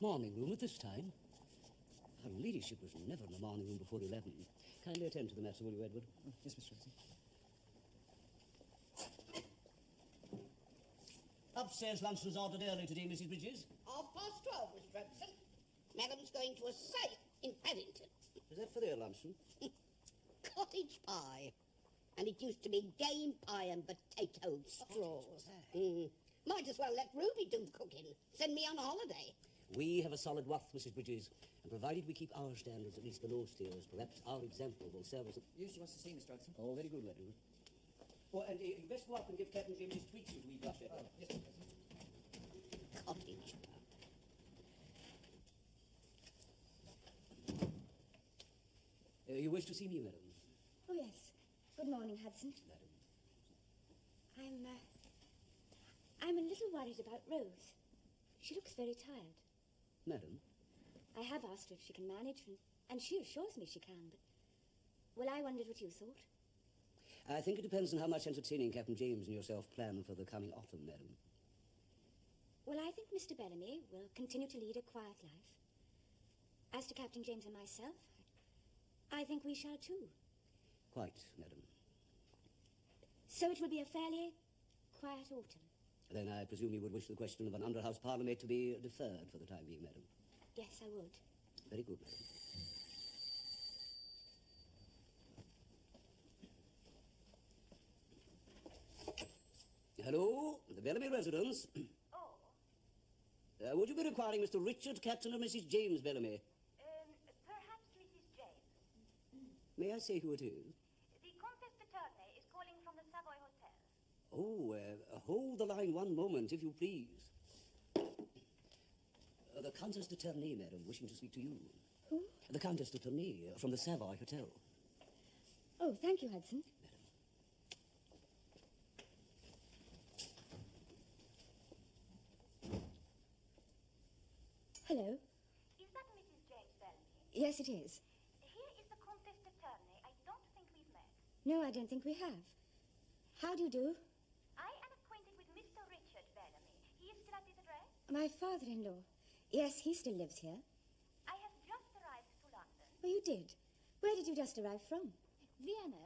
Morning room at this time? Her ladyship was never in the morning room before 11. Kindly attend to the matter, will you, Edward? Yes, Mr. Robson. Upstairs lunch was ordered early today, Mrs. Bridges. 12:30, Mr. Robson. Madam's going to a sale in Paddington. Is that for their luncheon? Cottage pie. And it used to be game pie and potato straws. Might as well let Ruby do the cooking. Send me on holiday. We have a solid worth, Mrs. Bridges, and provided we keep our standards at least below steers, perhaps our example will serve as a... Usually wants to see Mr. Robson. Oh, very good, Edward. Oh, and you best go up and give Captain James his tweets into wee brush, Edward. Yes, Mr. Robson. Cottage pie. You wish to see me, madam? Oh, yes. Good morning, Hudson. Madam. I'm a little worried about Rose. She looks very tired. Madam? I have asked her if she can manage, and she assures me she can, but... Well, I wondered what you thought. I think it depends on how much entertaining Captain James and yourself plan for the coming autumn, madam. Well, I think Mr. Bellamy will continue to lead a quiet life. As to Captain James and myself, I think we shall too. Quite, madam. So it will be a fairly quiet autumn. Then I presume you would wish the question of an under-house parliament to be deferred for the time being, madam. Yes, I would. Very good, madam. Hello, the Bellamy residence. Oh. Would you be requiring Mr. Richard, Captain, or Mrs. James Bellamy? Perhaps Mrs. James. May I say who it is? The Comtesse de Tournay is calling from the Savoy Hotel. Oh, hold the line one moment, if you please. The Countess de Tournay, madam, wishing to speak to you. Who? The Countess de Tournay, from the Savoy Hotel. Oh, thank you, Hudson. Madam. Hello. Is that Mrs. James Bellamy? Yes, it is. Here is the Comtesse de Tournay. I don't think we've met. No, I don't think we have. How do you do? I am acquainted with Mr. Richard Bellamy. He is still at this address? My father-in-law. Yes, he still lives here. I have just arrived to London. Oh, you did? Where did you just arrive from? Vienna.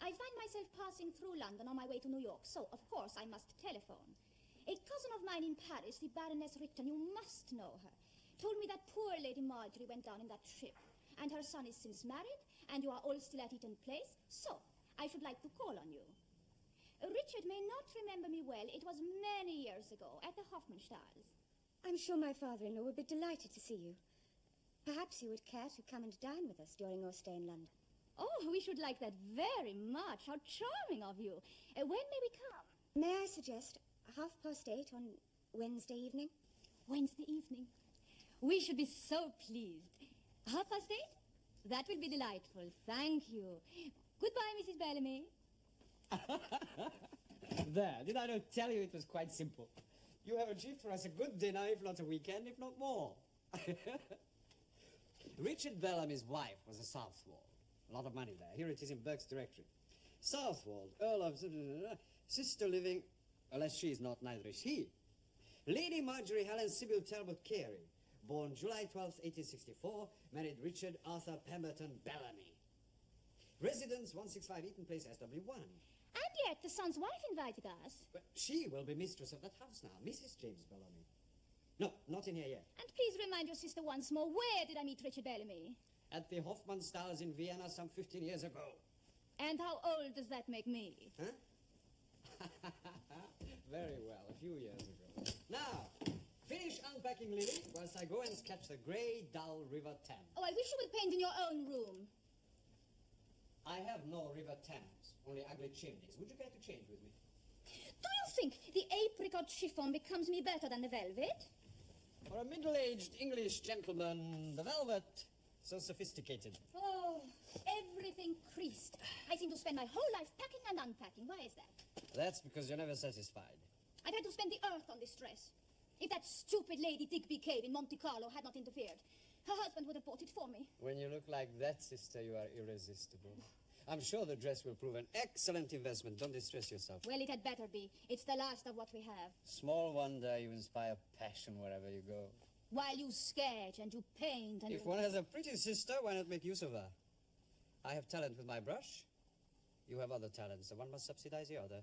I find myself passing through London on my way to New York, so of course I must telephone. A cousin of mine in Paris, the Baroness Ritten, you must know her, told me that poor Lady Marjorie went down in that ship, and her son is since married, and you are all still at Eaton Place, so I should like to call on you. Richard may not remember me well. It was many years ago at the Hofmannstals. I'm sure my father-in-law would be delighted to see you. Perhaps you would care to come and dine with us during your stay in London. Oh, we should like that very much. How charming of you. When may we come? May I suggest 8:30 on Wednesday evening? Wednesday evening. We should be so pleased. 8:30? That will be delightful. Thank you. Goodbye, Mrs. Bellamy. There, did I not tell you it was quite simple? You have achieved for us a good dinner, if not a weekend, if not more. Richard Bellamy's wife was a Southwold. A lot of money there. Here it is in Burke's directory. Southwold, Earl of... sister living... Unless she is not, neither is he. Lady Marjorie Helen Sybil Talbot Carey, born July 12th, 1864, married Richard Arthur Pemberton Bellamy. Residence 165 Eaton Place, SW1. And yet the son's wife invited us. Well, she will be mistress of that house now, Mrs. James Bellamy. No, not in here yet. And please remind your sister once more, where did I meet Richard Bellamy? At the Hofmannstals in Vienna some 15 years ago. And how old does that make me? Huh? Very well, a few years ago. Now, finish unpacking, Lily, whilst I go and sketch the grey, dull River Thames. Oh, I wish you would paint in your own room. I have no River Thames, only ugly chimneys. Would you care to change with me? Do you think the apricot chiffon becomes me better than the velvet? For a middle-aged English gentleman, the velvet, so sophisticated. Oh, everything creased. I seem to spend my whole life packing and unpacking. Why is that? That's because you're never satisfied. I've had to spend the earth on this dress. If that stupid Lady Digby Cave in Monte Carlo had not interfered, her husband would have bought it for me. When you look like that, sister, you are irresistible. I'm sure the dress will prove an excellent investment. Don't distress yourself. Well, it had better be. It's the last of what we have. Small wonder you inspire passion wherever you go. while you sketch and you paint and If one has a pretty sister, why not make use of her? I have talent with my brush. You have other talents, so one must subsidize the other.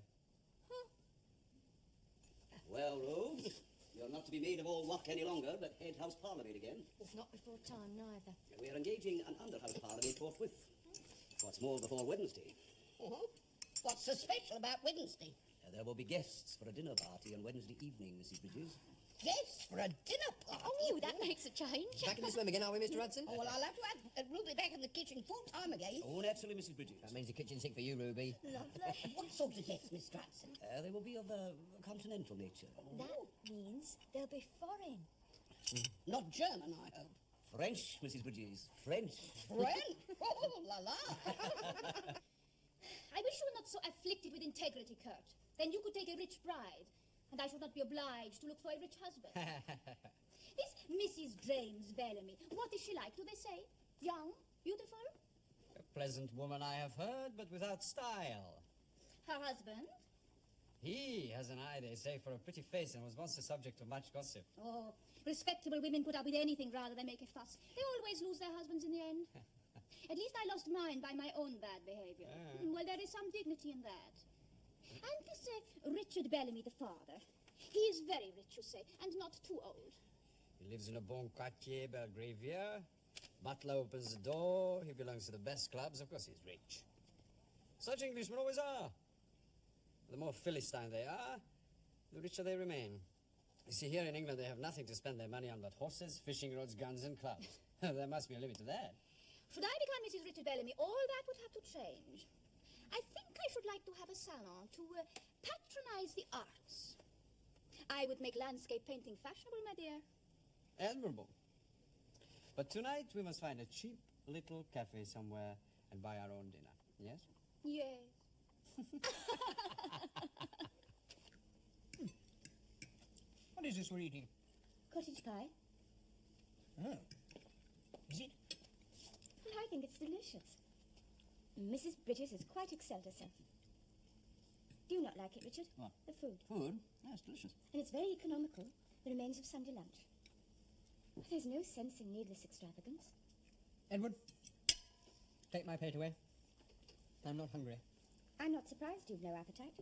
Well, Rube, you're not to be made of all work any longer, but head house parlourmaid again. It's not before time, neither. We're engaging an under-house parlourmaid forthwith. What's more, before Wednesday. Uh-huh. What's so special about Wednesday? There will be guests for a dinner party on Wednesday evening, Mrs. Bridges. Yes, for a dinner party. Oh, that makes a change. Back in the swim again, are we, Mr. Hudson? Oh, well, I'll have to have Ruby back in the kitchen full time again. Oh, naturally, Mrs. Bridges. That means the kitchen sink for you, Ruby. Lovely. What sort of guests, Miss Stratson? They will be of a continental nature. That means they'll be foreign. Not German, I hope. French, Mrs. Bridges. French. French? Oh, la la. I wish you were not so afflicted with integrity, Kurt. Then you could take a rich bride, and I should not be obliged to look for a rich husband. This Mrs. James Bellamy, what is she like, do they say? Young? Beautiful? A pleasant woman, I have heard, but without style. Her husband? He has an eye, they say, for a pretty face and was once the subject of much gossip. Oh, respectable women put up with anything rather than make a fuss. They always lose their husbands in the end. At least I lost mine by my own bad behavior. Well, there is some dignity in that. And this Richard Bellamy, the father, he is very rich, you say, and not too old. He lives in a bon quartier, Belgravia. Butler opens the door. He belongs to the best clubs. Of course, he's rich. Such Englishmen always are. The more Philistine they are, the richer they remain. You see, here in England, they have nothing to spend their money on but horses, fishing rods, guns, and clubs. There must be a limit to that. Should I become Mrs. Richard Bellamy, all that would have to change. I think I should like to have a salon to patronize the arts. I would make landscape painting fashionable, my dear. Admirable. But tonight we must find a cheap little cafe somewhere and buy our own dinner. Yes? Yes. What is this we're eating? Cottage pie? Oh. Is it? Well, I think it's delicious. Mrs. Bridges has quite excelled herself. Do you not like it, Richard? What? The food. Food? Yeah, it's delicious. And it's very economical, the remains of Sunday lunch. There's no sense in needless extravagance. Edward, take my plate away. I'm not hungry. I'm not surprised you've no appetite.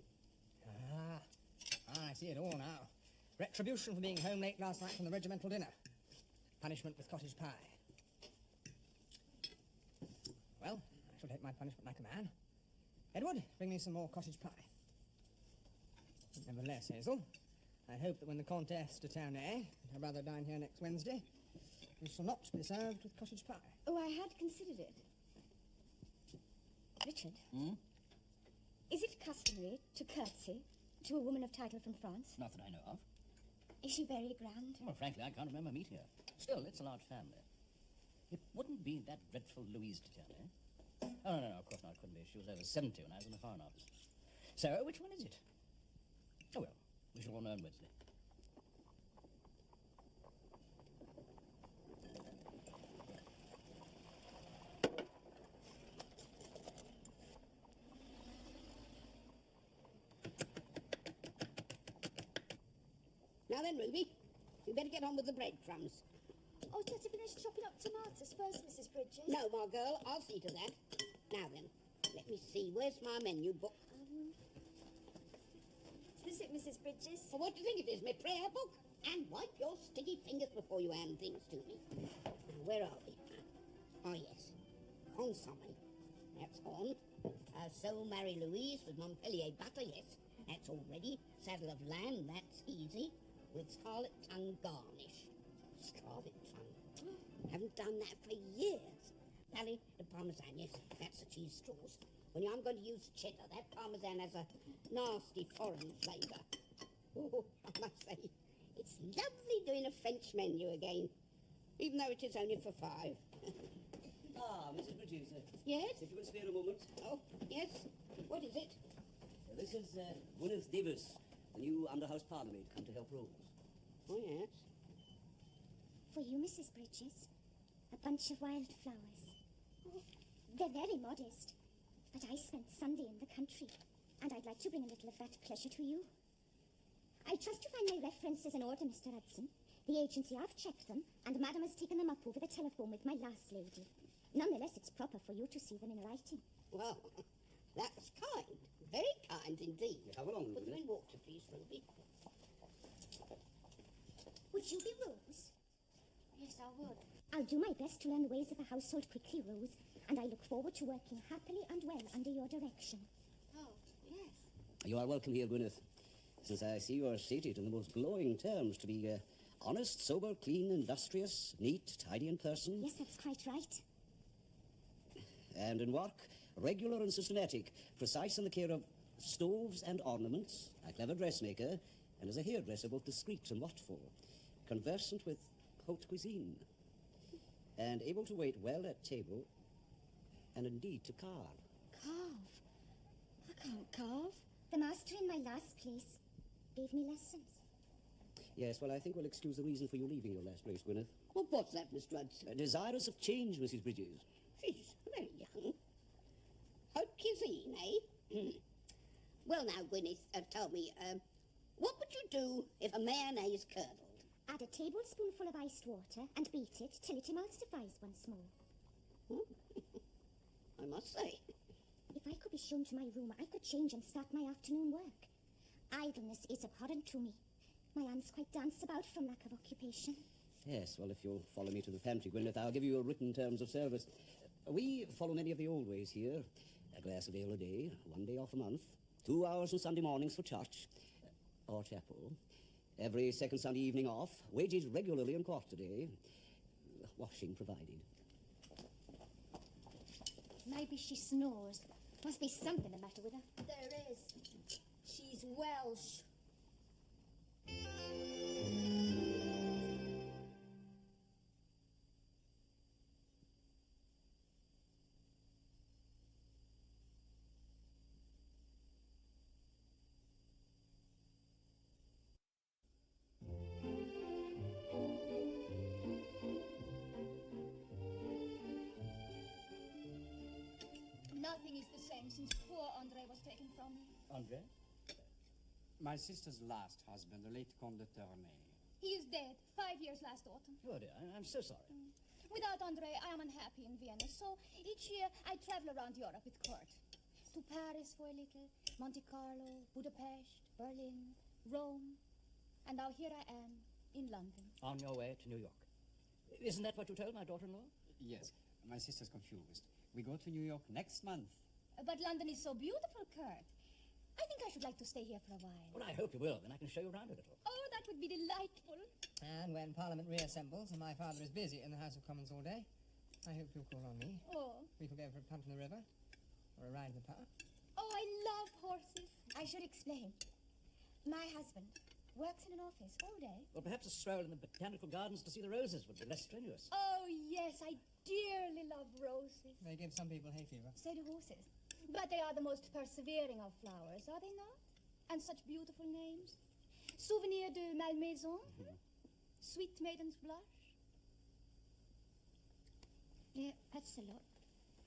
I see it all now. Retribution for being home late last night from the regimental dinner. Punishment with cottage pie. Well, I shall take my punishment like a man. Edward, bring me some more cottage pie. Nevertheless, Hazel, I hope that when the Comtesse de Tournay and her brother dine here next Wednesday, we shall not be served with cottage pie. Oh, I had considered it. Richard? Is it customary to curtsy to a woman of title from France? Not that I know of. Is she very grand? Well, frankly, I can't remember meeting her. Still, it's a large family. It wouldn't be that dreadful Louise de Tournay. Oh, no, of course not. It couldn't be. She was over 70 when I was in the Foreign Office. So, which one is it? Oh, well, we shall all know on Wednesday. Now then, Ruby, you better get on with the breadcrumbs. Oh, just to finish chopping up tomatoes first, Mrs. Bridges. No, my girl, I'll see to that. Now then, let me see. Where's my menu book? Is this it, Mrs. Bridges? Well, what do you think it is, my prayer book? And wipe your sticky fingers before you hand things to me. Now, where are we? Oh, yes. Consomme. That's on. So marry Louise with Montpellier butter, yes. That's all ready. Saddle of lamb, that's easy. With scarlet tongue garnish. Scarlet tongue. Haven't done that for years. Pally, the parmesan, yes. That's the cheese straws. Only I'm going to use cheddar. That parmesan has a nasty foreign flavour. Oh, I must say, it's lovely doing a French menu again, even though it is only for 5. Mrs. Bridges. Yes? If you will spare a moment. Oh, yes. What is it? This is Gwyneth Davis, the new under-house parlourmaid, come to help Rose. Oh, yes. For you, Mrs. Bridges, a bunch of wild flowers. Oh, they're very modest, but I spent Sunday in the country, and I'd like to bring a little of that pleasure to you. I trust you find my references in order, Mr. Hudson. The agency, I've checked them, and Madam has taken them up over the telephone with my last lady. Nonetheless, it's proper for you to see them in writing. Well, that's kind. Very kind indeed. Come along, Put them Ruby. in water, please, Ruby. Would you be Rose? Yes, I would. I'll do my best to learn the ways of the household quickly, Rose, and I look forward to working happily and well under your direction. Oh, yes. You are welcome here, Gwyneth, since I see you are stated in the most glowing terms to be honest, sober, clean, industrious, neat, tidy in person. Yes, that's quite right. And in work, regular and systematic, precise in the care of stoves and ornaments, a clever dressmaker, and as a hairdresser both discreet and watchful, conversant with haute cuisine, and able to wait well at table, and indeed to carve. Carve? I can't carve. The master in my last place gave me lessons. Yes, well, I think we'll excuse the reason for you leaving your last place, Gwyneth. Well, what's that, Miss Hudson? Desirous of change, Mrs. Bridges. She's very young. Haute cuisine, eh? Well, now, Gwyneth, tell me, what would you do if a mayonnaise curdled? Add a tablespoonful of iced water and beat it till it emulsifies once more. I must say. If I could be shown to my room, I could change and start my afternoon work. Idleness is abhorrent to me. My hands quite dance about from lack of occupation. Yes, well, if you'll follow me to the pantry, Gwyneth, I'll give you a written terms of service. We follow many of the old ways here. A glass of ale a day, 1 day off a month, 2 hours on Sunday mornings for church, or chapel, every second Sunday evening off, wages regularly and quarterly, washing provided. Maybe she snores. Must be something the matter with her. There is. She's Welsh. Nothing is the same since poor Andre was taken from me. Andre? My sister's last husband, the late Comte de Tournay. He is dead 5 years last autumn. Oh, dear, I'm so sorry. Without Andre, I am unhappy in Vienna, so each year I travel around Europe with Kurt. To Paris for a little, Monte Carlo, Budapest, Berlin, Rome, and now here I am in London. On your way to New York. Isn't that what you told my daughter-in-law? Yes, my sister's confused. We go to New York next month. But London is so beautiful, Kurt. I think I should like to stay here for a while. Well, I hope you will, then I can show you around a little. Oh, that would be delightful. And when Parliament reassembles and my father is busy in the House of Commons all day, I hope you'll call on me. Oh. We can go for a punt in the river, or a ride in the park. Oh, I love horses. I should explain. My husband works in an office all day. Well, perhaps a stroll in the botanical gardens to see the roses would be less strenuous. Oh, yes, I dearly love roses. They give some people hay fever. So do horses. But they are the most persevering of flowers, are they not? And such beautiful names. Souvenir de Malmaison. Sweet Maiden's Blush. Yeah, that's a lot.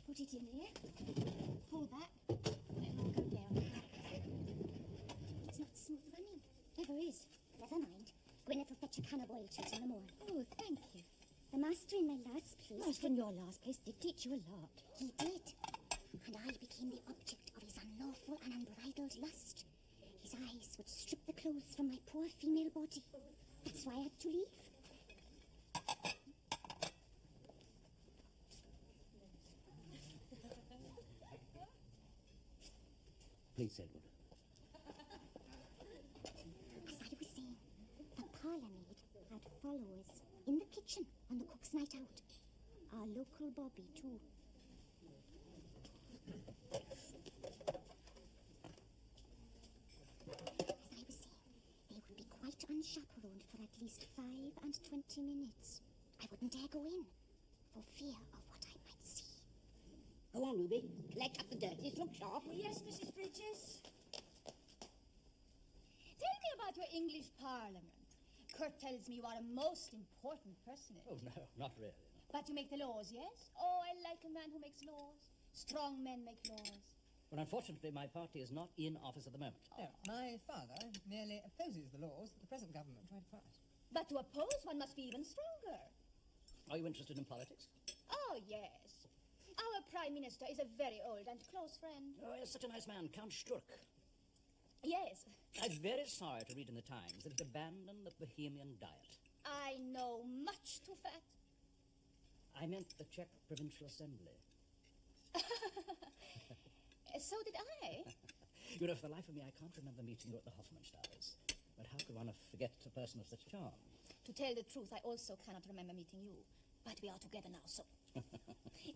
Put it in here. Pull that. And it'll go down. It's not smooth running. Never is. Never mind. Gwyneth will fetch a can of oil to it in the morning. Oh, thank you. The master in my last place... Master in your last place did teach you a lot. He did. And I became the object of his unlawful and unbridled lust. His eyes would strip the clothes from my poor female body. That's why I had to leave. Please, Edward. As I was saying, the parlour maid had followers in the kitchen on the cook's night out. Our local Bobby, too. As I was saying, they would be quite unchaperoned for at least 5 and 20 minutes. I wouldn't dare go in, for fear of what I might see. Go on, Ruby. Collect up the dirties. Look sharp. Yes, Mrs. Bridges? Tell me about your English Parliament. Kurt tells me you are a most important personage. Oh, no, not really. But you make the laws, yes? Oh, I like a man who makes laws. Strong men make laws. Well, unfortunately, my party is not in office at the moment. No, my father merely opposes the laws that the present government try to pass. But to oppose, one must be even stronger. Are you interested in politics? Oh, yes. Our Prime Minister is a very old and close friend. Oh, he's such a nice man, Count Sturck. Yes, I'm very sorry to read in the Times that he's abandoned the Bohemian diet. I know, much too fat. I meant the Czech Provincial Assembly. So did I. You know, for the life of me, I can't remember meeting you at the Hofmannstadels. But how could one forget a person of such charm? To tell the truth, I also cannot remember meeting you. But we are together now, so...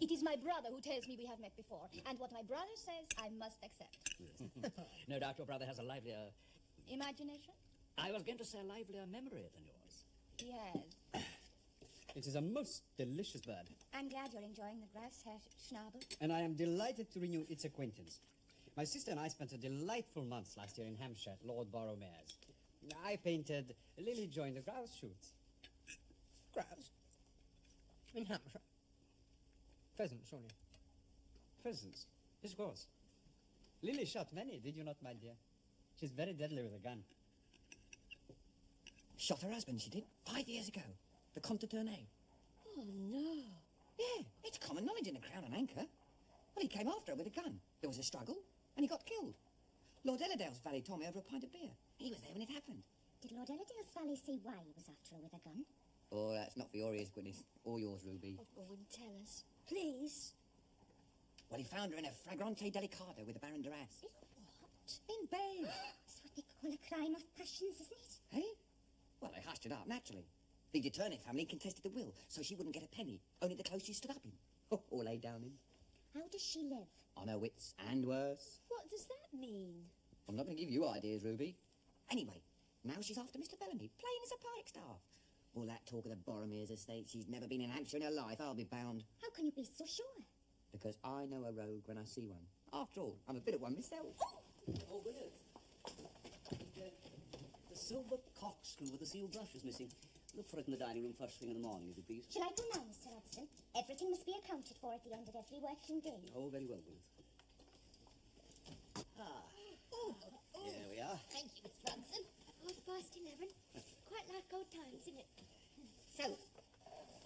It is my brother who tells me we have met before. And what my brother says, I must accept. No doubt your brother has a livelier... Imagination? I was going to say a livelier memory than yours. Yes. It is a most delicious bird, I'm glad you're enjoying the grouse, Herr Schnabel. and I am delighted to renew its acquaintance. My sister and I spent a delightful month last year in Hampshire at Lord Boroughmere's. I painted, Lily joined the grouse shoots. Grouse? In Hampshire? Pheasant, surely. Pheasants? Yes, of course. Lily shot many, did you not, my dear? She's very deadly with a gun. Shot her husband, she did, 5 years ago. The Comte de Tournai. Oh, no. Yeah, it's common knowledge in the Crown and Anchor. Well, he came after her with a gun. There was a struggle, and he got killed. Lord Ellerdale's valet told me over a pint of beer. He was there when it happened. Did Lord Ellerdale's valet say why he was after her with a gun? Oh, that's not for your ears, Gwyneth. Or yours, Ruby. Oh, go and tell us. Please. Well, he found her in a flagrante delicado with the Baron Duras. What? In bed. That's what they call a crime of passions, isn't it? Hey? Well, they hushed it up, naturally. The de Tournai family contested the will, so she wouldn't get a penny. Only the clothes she stood up in. Or lay down in. How does she live? On her wits, and worse. What does that mean? I'm not going to give you ideas, Ruby. Anyway, now she's after Mr. Bellamy, plain as a pikestaff. All that talk of the Boromirs estate, she's never been in Hampshire in her life, I'll be bound. How can you be so sure? Because I know a rogue when I see one. After all, I'm a bit of one myself. Oh, Gwyneth. The silver corkscrew with the seal brush is missing. Look for it in the dining room first thing in the morning, if you please. Shall I go now, Mr. Hudson? Everything must be accounted for at the end of every working day. Oh, very well, Gwyneth. Ah. Here we are. Thank you, Miss Hudson. 11:30. Quite like old times, isn't it? So,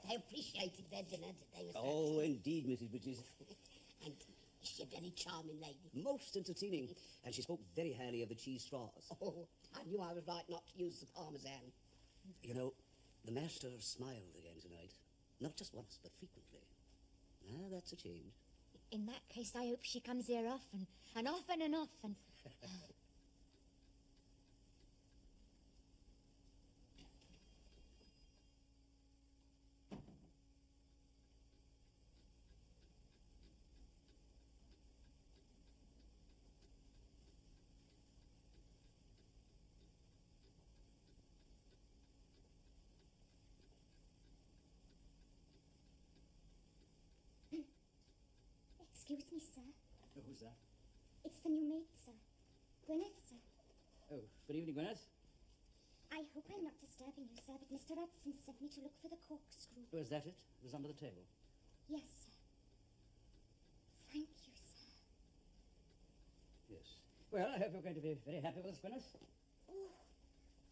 they appreciated their dinner, did they, Miss Oh, indeed, Mrs. Bridges. And is she a very charming lady? Most entertaining. And she spoke very highly of the cheese straws. Oh, I knew I was right not to use the parmesan. You know, the master smiled again tonight. Not just once, but frequently. Ah, that's a change. In that case, I hope she comes here often, and often and often. Excuse me, sir. Oh, who's that? It's the new maid, sir. Gwyneth, sir. Oh, good evening, Gwyneth. I hope I'm not disturbing you, sir, but Mr. Hudson sent me to look for the corkscrew. Oh, is that it? It was under the table. Yes, sir. Thank you, sir. Yes. Well, I hope you're going to be very happy with us, Gwyneth. Oh,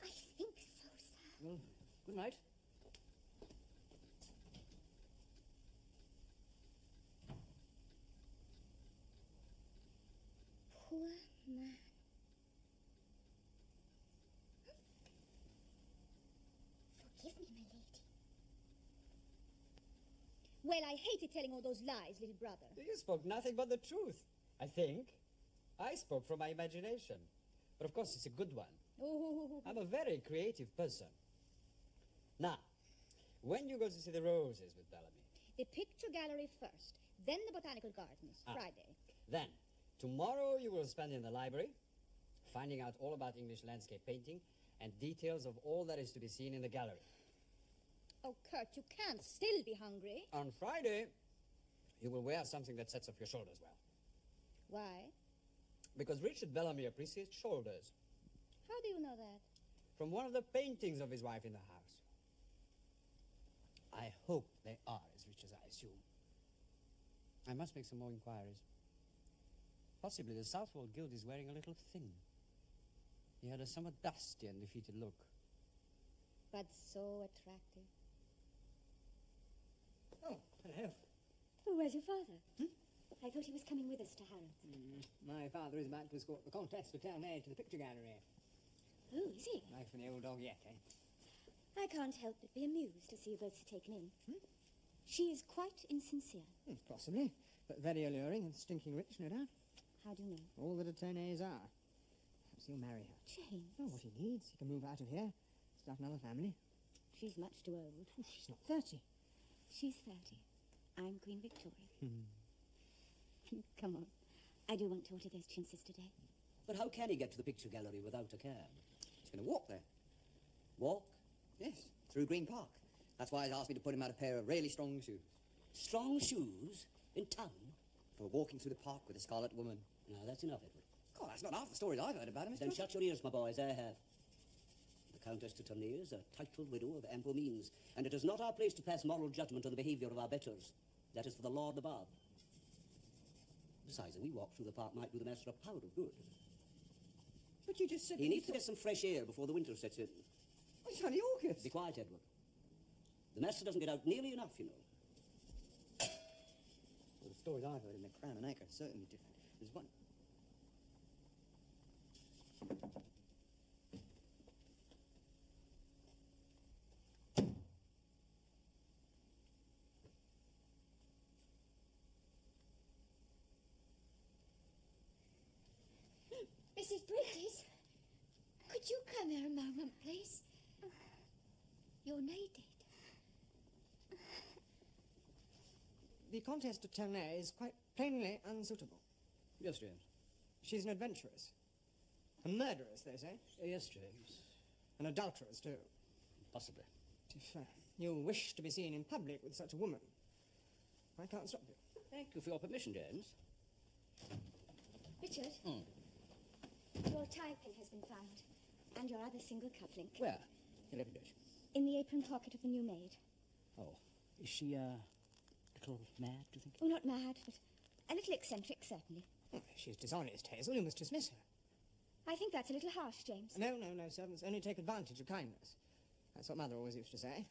I think so, sir. Well, good night. Poor man. Forgive me, my lady. Well, I hated telling all those lies, little brother. You spoke nothing but the truth, I think. I spoke from my imagination. But of course, it's a good one. Oh, I'm a very creative person. Now, when you go to see the roses with Bellamy, the picture gallery first, then the botanical gardens, Ah. Friday. then tomorrow you will spend in the library, finding out all about English landscape painting and details of all that is to be seen in the gallery. Oh, Kurt, you can't still be hungry. On Friday, you will wear something that sets off your shoulders well. Why? Because Richard Bellamy appreciates shoulders. How do you know that? From one of the paintings of his wife in the house. I hope they are as rich as I assume. I must make some more inquiries. Possibly the Southwold Guild is wearing a little thin. He had a somewhat dusty and defeated look. but so attractive. Oh, hello. Where's your father? I thought he was coming with us to Harrods. My father is about to escort the Comtesse de Tournay to the picture gallery. Oh, is he? Life for the old dog yet, eh? I can't help but be amused to see you both taken in. She is quite insincere. Possibly, but very alluring and stinking rich, no doubt. How do you know? All that the Tournays are. Perhaps he'll marry her. James. Oh, what he needs. He can move out of here, start another family. She's much too old. She's not 30. She's 30. I'm Queen Victoria. Come on. I do want to order those chintzes today. But how can he get to the picture gallery without a cab? He's going to walk there. Walk? Yes, through Green Park. That's why he's asked me to put him out a pair of really strong shoes. Strong shoes? In town? For walking through the park with a scarlet woman. No, that's enough, Edward. God, that's not half the stories I've heard about him, Mr. Then Russell. shut your ears, my boys, I have. The Countess de Tournay is a titled widow of ample means, and it is not our place to pass moral judgment on the behaviour of our betters. That is for the Lord above. Besides, a wee walk through the park might do the master a pound of good. But you just said... He needs to get some fresh air before the winter sets in. Oh, it's only August. Be quiet, Edward. The master doesn't get out nearly enough, you know. Well, the stories I've heard in the Crown and Anchor are certainly different. There's one... Mrs. Bridges, could you come here a moment, please? You're needed. The Comtesse de Tournay is quite plainly unsuitable. Yes, James. She's an adventuress. A murderess, they say. Yes, James. An adulteress, too. Possibly. If you wish to be seen in public with such a woman, I can't stop you. Thank you for your permission, James. Richard, your tie pin has been found, and your other single cufflink. Where? Let me judge. In the apron pocket of the new maid. Oh, is she, a little mad, do you think? Oh, not mad, but a little eccentric, certainly. Oh, if she's dishonest, Hazel. You must dismiss her. I think that's a little harsh, James. No, servants only take advantage of kindness. That's what Mother always used to say.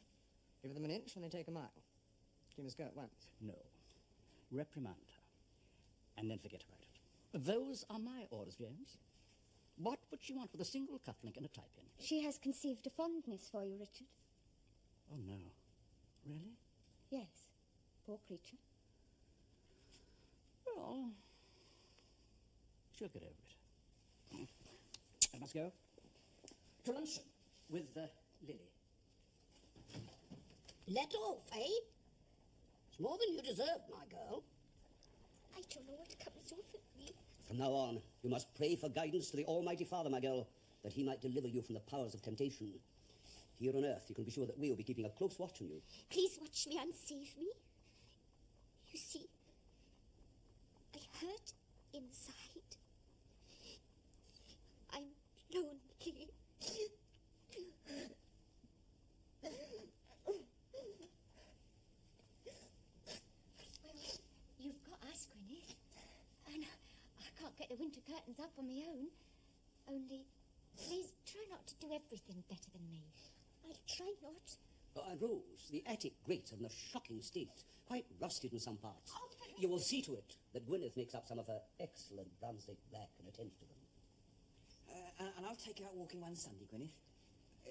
Give them an inch and they take a mile. She must go at once. No. Reprimand her. And then forget about it. Those are my orders, James. What would she want with a single cufflink and a tie pin? She has conceived a fondness for you, Richard. Oh, no. Really? Yes. Poor creature. Well, she'll get over it. I must go to luncheon with Lily. Let off, eh? It's more than you deserve, my girl. I don't know what comes over me. From now on, you must pray for guidance to the Almighty Father, my girl, that he might deliver you from the powers of temptation. Here on earth, you can be sure that we'll be keeping a close watch on you. Please watch me and save me. You see, I hurt inside. I'm lonely. You've got us, Gwyneth. And I can't get the winter curtains up on my own. Only, please try not to do everything better than me. I'll try not. And Rose, the attic grates are in a shocking state, quite rusted in some parts. You will see to it that Gwyneth makes up some of her excellent Brunswick black and attends to them. And I'll take you out walking one Sunday, Gwyneth.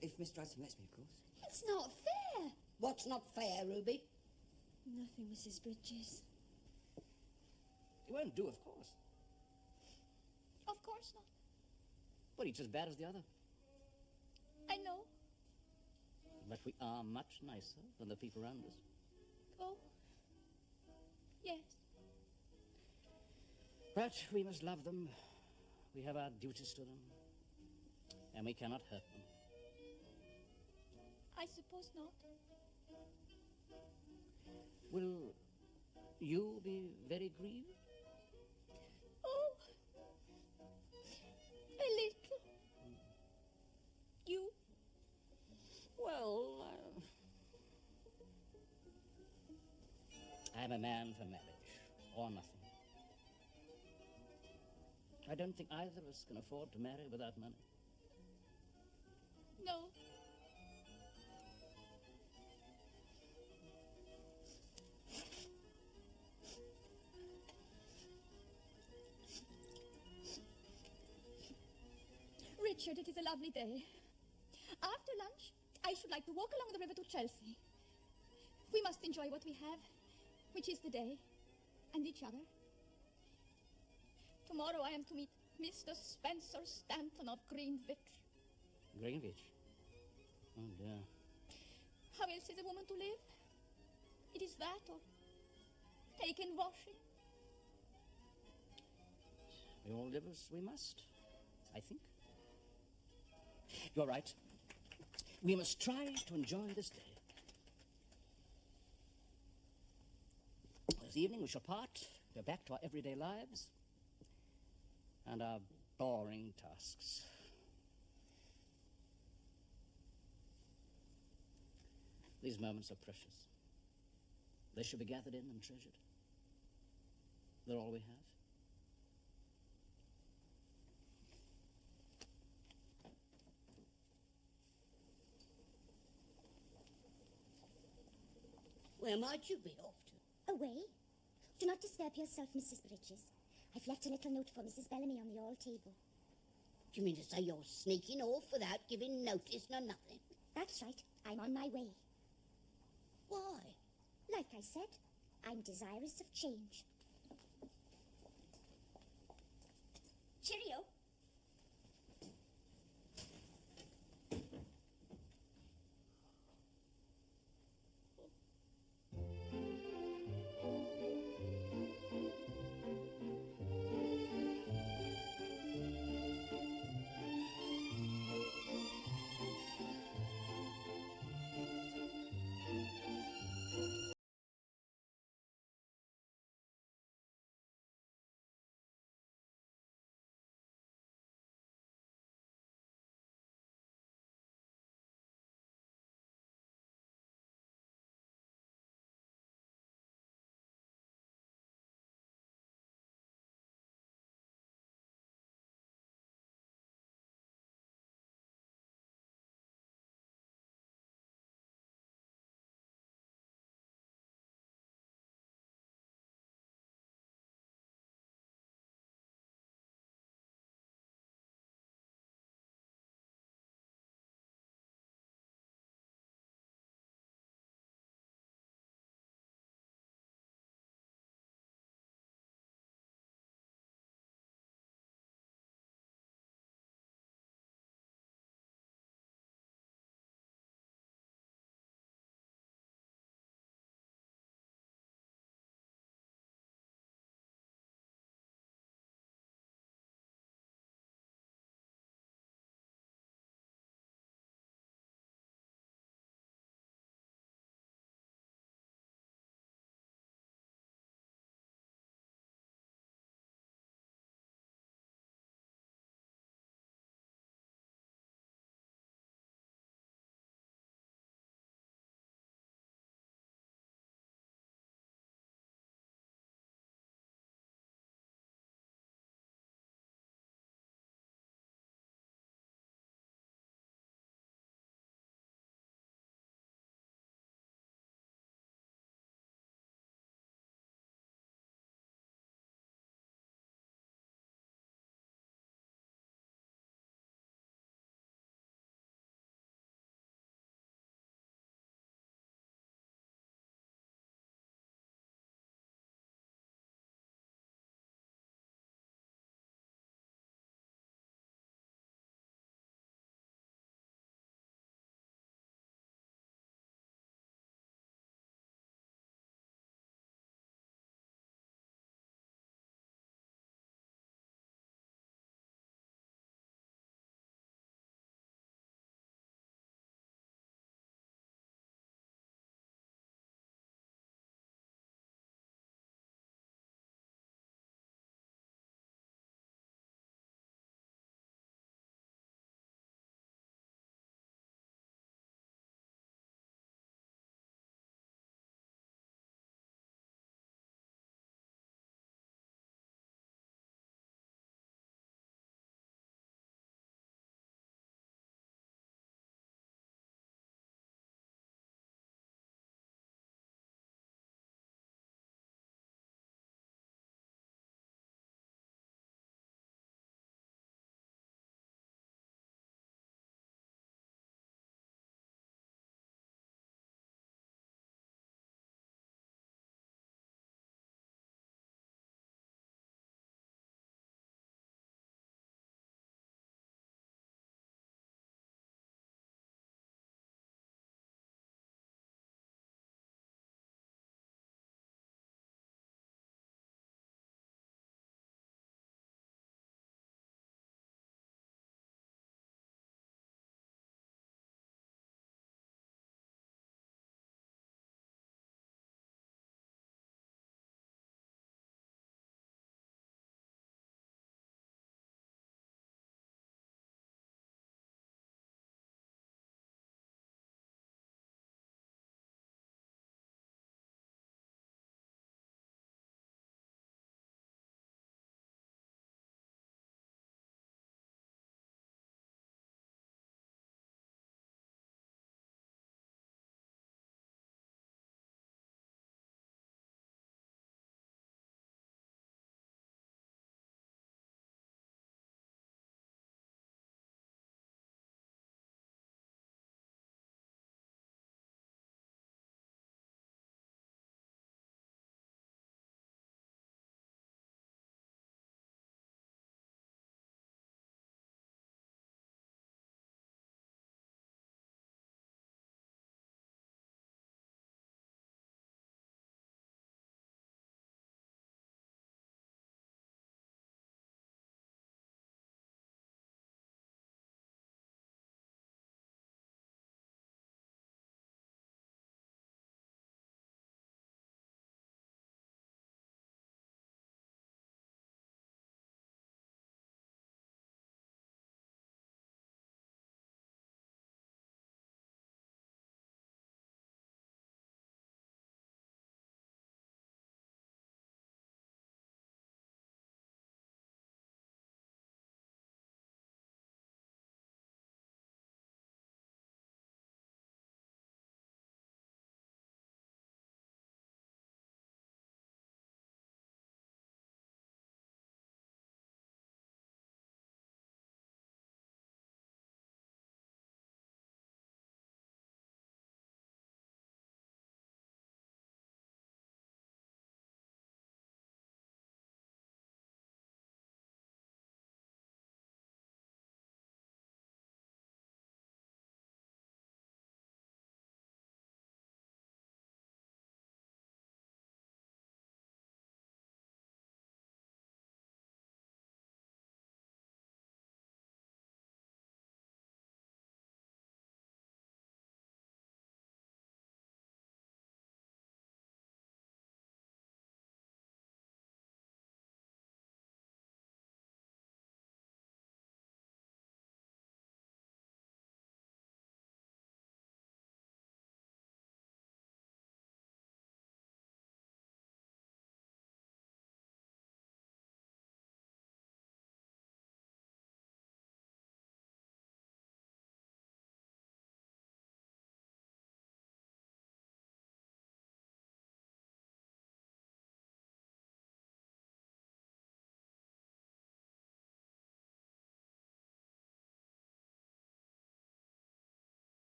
If Miss Drudson lets me, of course. It's not fair. What's not fair, Ruby? Nothing, Mrs. Bridges. It won't do, of course. Of course not. But each as bad as the other. I know. But we are much nicer than the people around us. Oh. Yes. But we must love them. We have our duties to them. And we cannot hurt them. I suppose not. Will you be very grieved? Oh. A little. You? Well, I'm a man for marriage, or nothing. I don't think either of us can afford to marry without money. No. Richard, it is a lovely day. After lunch, I should like to walk along the river to Chelsea. We must enjoy what we have, which is the day, and each other. Tomorrow I am to meet Mr. Spencer Stanton of Greenwich. Greenwich? Oh, dear. How else is a woman to live? It is that or take in washing. We all live as we must, I think. You're right. We must try to enjoy this day. This evening we shall part, go back to our everyday lives and our boring tasks. These moments are precious. They should be gathered in and treasured. They're all we have. Where might you be off to? Away? Do not disturb yourself, Mrs. Bridges. I've left a little note for Mrs. Bellamy on the hall table. Do you mean to say you're sneaking off without giving notice nor nothing? That's right. I'm on my way. Why? Like I said, I'm desirous of change. Cheerio.